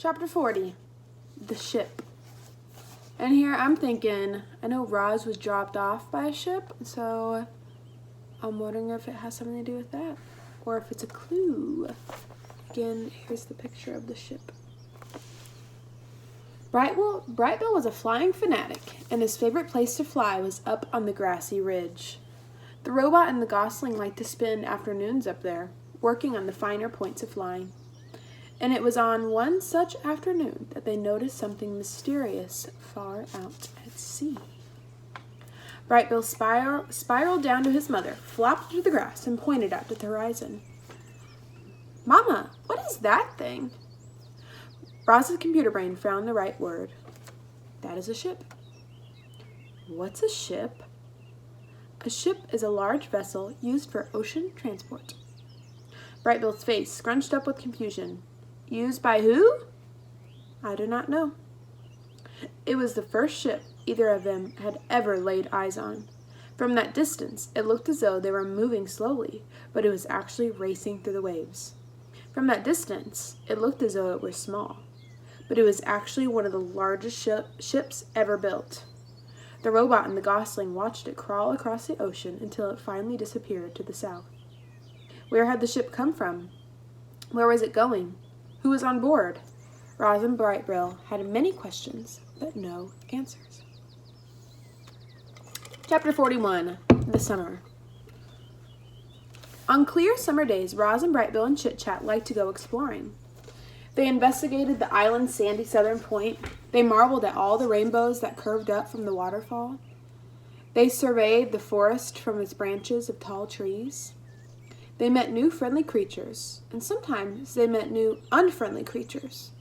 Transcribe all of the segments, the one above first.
Chapter 40, The Ship. And here I'm thinking, I know Roz was dropped off by a ship, so I'm wondering if it has something to do with that, or if it's a clue. Again, here's the picture of the ship. Brightbill was a flying fanatic, and his favorite place to fly was up on the grassy ridge. The robot and the gosling liked to spend afternoons up there, working on the finer points of flying. And it was on one such afternoon that they noticed something mysterious far out at sea. Brightbill spiraled down to his mother, flopped through the grass, and pointed out to the horizon. "Mama, what is that thing?" Roz's computer brain found the right word. That is a ship. What's a ship? A ship is a large vessel used for ocean transport. Brightbill's face scrunched up with confusion. Used by who? I do not know. It was the first ship either of them had ever laid eyes on. From that distance, it looked as though they were moving slowly, but it was actually racing through the waves. From that distance, it looked as though it were small, but it was actually one of the largest ships ever built. The robot and the gosling watched it crawl across the ocean until it finally disappeared to the south. Where had the ship come from? Where was it going? Who was on board? Roz and Brightbill had many questions, but no answers. Chapter 41, The Summer. On clear summer days, Roz and Brightbill and Chit-Chat liked to go exploring. They investigated the island's sandy southern point. They marveled at all the rainbows that curved up from the waterfall. They surveyed the forest from its branches of tall trees. They met new friendly creatures, and sometimes they met new unfriendly creatures,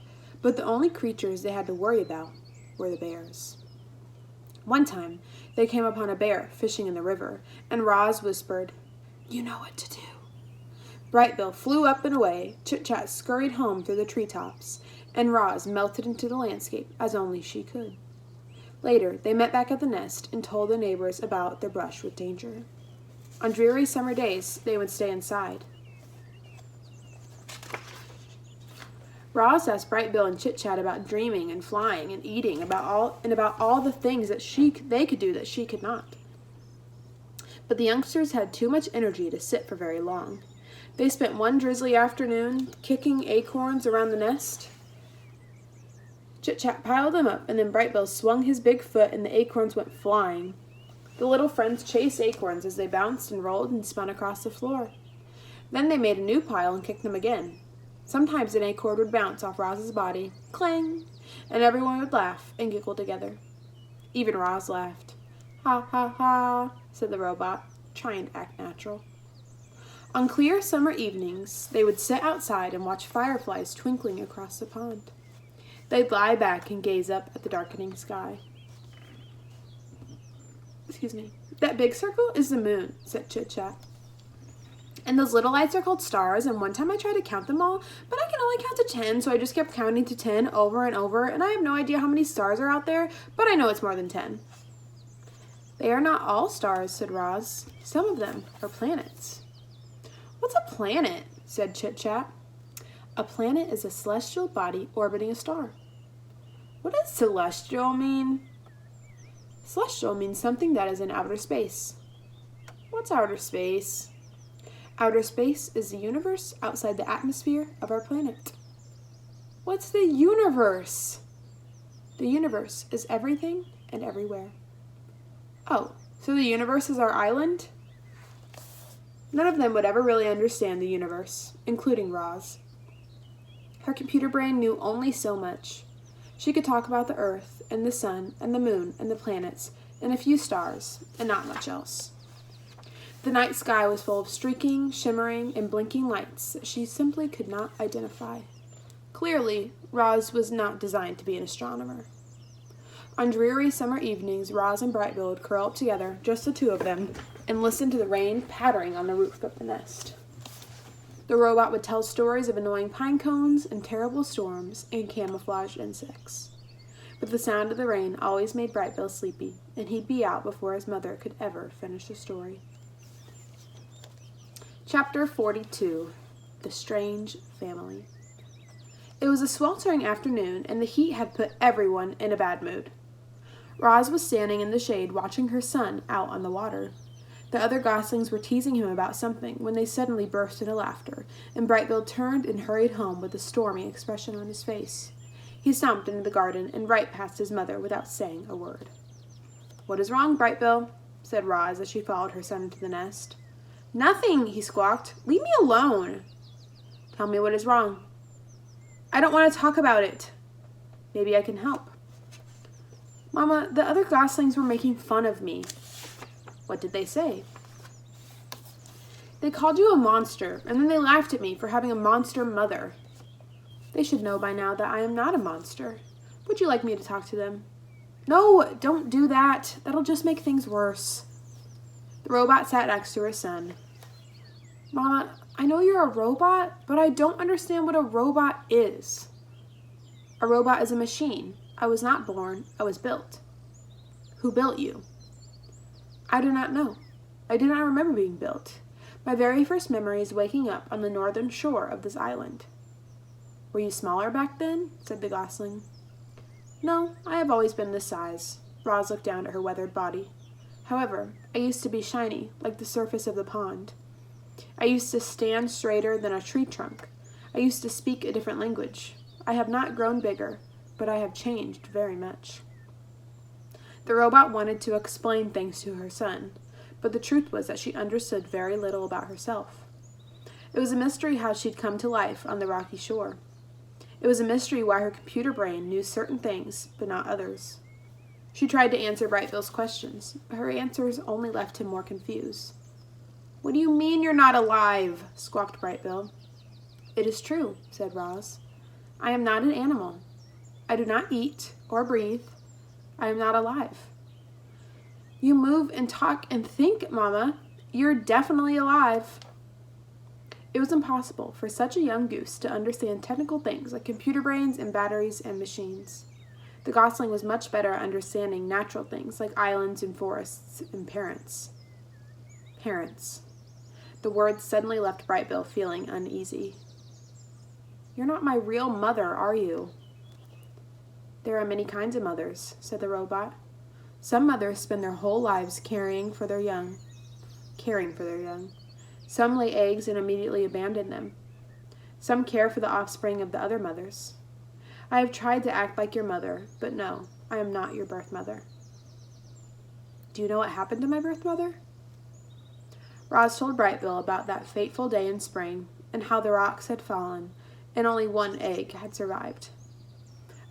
but the only creatures they had to worry about were the bears. One time, they came upon a bear fishing in the river, and Roz whispered, "You know what to do." Brightbill flew up and away, Chit-Chat scurried home through the treetops, and Roz melted into the landscape as only she could. Later, they met back at the nest and told their neighbors about their brush with danger. On dreary summer days, they would stay inside. Roz asked Brightbill and Chit-Chat about dreaming and flying and eating, about all the things that they could do that she could not. But the youngsters had too much energy to sit for very long. They spent one drizzly afternoon kicking acorns around the nest. Chit-Chat piled them up, and then Brightbill swung his big foot and the acorns went flying. The little friends chased acorns as they bounced and rolled and spun across the floor. Then they made a new pile and kicked them again. Sometimes an acorn would bounce off Roz's body, clang, and everyone would laugh and giggle together. Even Roz laughed. "Ha ha ha," said the robot, trying to act natural. On clear summer evenings, they would sit outside and watch fireflies twinkling across the pond. They'd lie back and gaze up at the darkening sky. "Excuse me. That big circle is the moon," said Chit-Chat. "And those little lights are called stars, and one time I tried to count them all, but I can only count to 10, so I just kept counting to 10 over and over, and I have no idea how many stars are out there, but I know it's more than 10. "They are not all stars," said Roz. "Some of them are planets." "What's a planet?" said Chit-Chat. "A planet is a celestial body orbiting a star." "What does celestial mean?" "Celestial means something that is in outer space." "What's outer space?" "Outer space is the universe outside the atmosphere of our planet." "What's the universe?" "The universe is everything and everywhere." "Oh, so the universe is our island?" None of them would ever really understand the universe, including Roz. Her computer brain knew only so much. She could talk about the earth, and the sun, and the moon, and the planets, and a few stars, and not much else. The night sky was full of streaking, shimmering, and blinking lights that she simply could not identify. Clearly, Roz was not designed to be an astronomer. On dreary summer evenings, Roz and Brightbill would curl up together, just the two of them, and listen to the rain pattering on the roof of the nest. The robot would tell stories of annoying pine cones and terrible storms and camouflaged insects. But the sound of the rain always made Brightbill sleepy, and he'd be out before his mother could ever finish the story. Chapter 42, The Strange Family. It was a sweltering afternoon, and the heat had put everyone in a bad mood. Roz was standing in the shade watching her son out on the water. The other goslings were teasing him about something when they suddenly burst into laughter, and Brightbill turned and hurried home with a stormy expression on his face. He stomped into the garden and right past his mother without saying a word. "What is wrong, Brightbill?" said Roz as she followed her son into the nest. "Nothing," he squawked. "Leave me alone." "Tell me what is wrong." "I don't want to talk about it." "Maybe I can help." "Mama, the other goslings were making fun of me." "What did they say?" "They called you a monster, and then they laughed at me for having a monster mother." "They should know by now that I am not a monster. Would you like me to talk to them?" "No, don't do that. That'll just make things worse." The robot sat next to her son. "Mama, I know you're a robot, but I don't understand what a robot is." "A robot is a machine. I was not born, I was built." "Who built you?" "I do not know. I do not remember being built. My very first memory is waking up on the northern shore of this island." "Were you smaller back then?" said the gosling. "No, I have always been this size." Roz looked down at her weathered body. "However, I used to be shiny, like the surface of the pond. I used to stand straighter than a tree trunk. I used to speak a different language. I have not grown bigger, but I have changed very much." The robot wanted to explain things to her son, but the truth was that she understood very little about herself. It was a mystery how she'd come to life on the rocky shore. It was a mystery why her computer brain knew certain things, but not others. She tried to answer Brightbill's questions, but her answers only left him more confused. "What do you mean you're not alive?" squawked Brightbill. "It is true," said Roz. "I am not an animal. I do not eat or breathe. I am not alive." "You move and talk and think, Mama. You're definitely alive." It was impossible for such a young goose to understand technical things like computer brains and batteries and machines. The gosling was much better at understanding natural things like islands and forests and parents. Parents. The words suddenly left Brightbill feeling uneasy. "You're not my real mother, are you?" "There are many kinds of mothers," said the robot. "Some mothers spend their whole lives caring for their young. Some lay eggs and immediately abandon them. Some care for the offspring of the other mothers. I have tried to act like your mother, but no, I am not your birth mother." "Do you know what happened to my birth mother?" Roz told Brightbill about that fateful day in spring, and how the rocks had fallen, and only one egg had survived.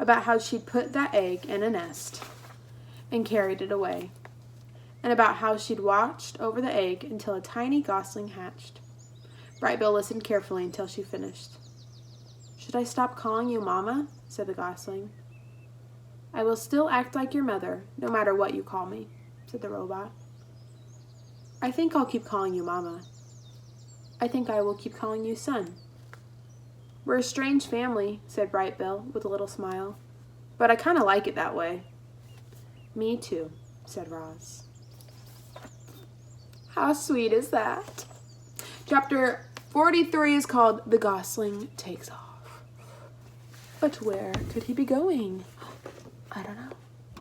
About how she'd put that egg in a nest and carried it away, and about how she'd watched over the egg until a tiny gosling hatched. Brightbill listened carefully until she finished. "Should I stop calling you Mama?" said the gosling. "I will still act like your mother, no matter what you call me," said the robot. "I think I'll keep calling you Mama." "I think I will keep calling you son." "We're a strange family," said Brightbill with a little smile, "but I kind of like it that way." "Me too," said Roz. How sweet is that? Chapter 43 is called The Gosling Takes Off. But where could he be going? I don't know.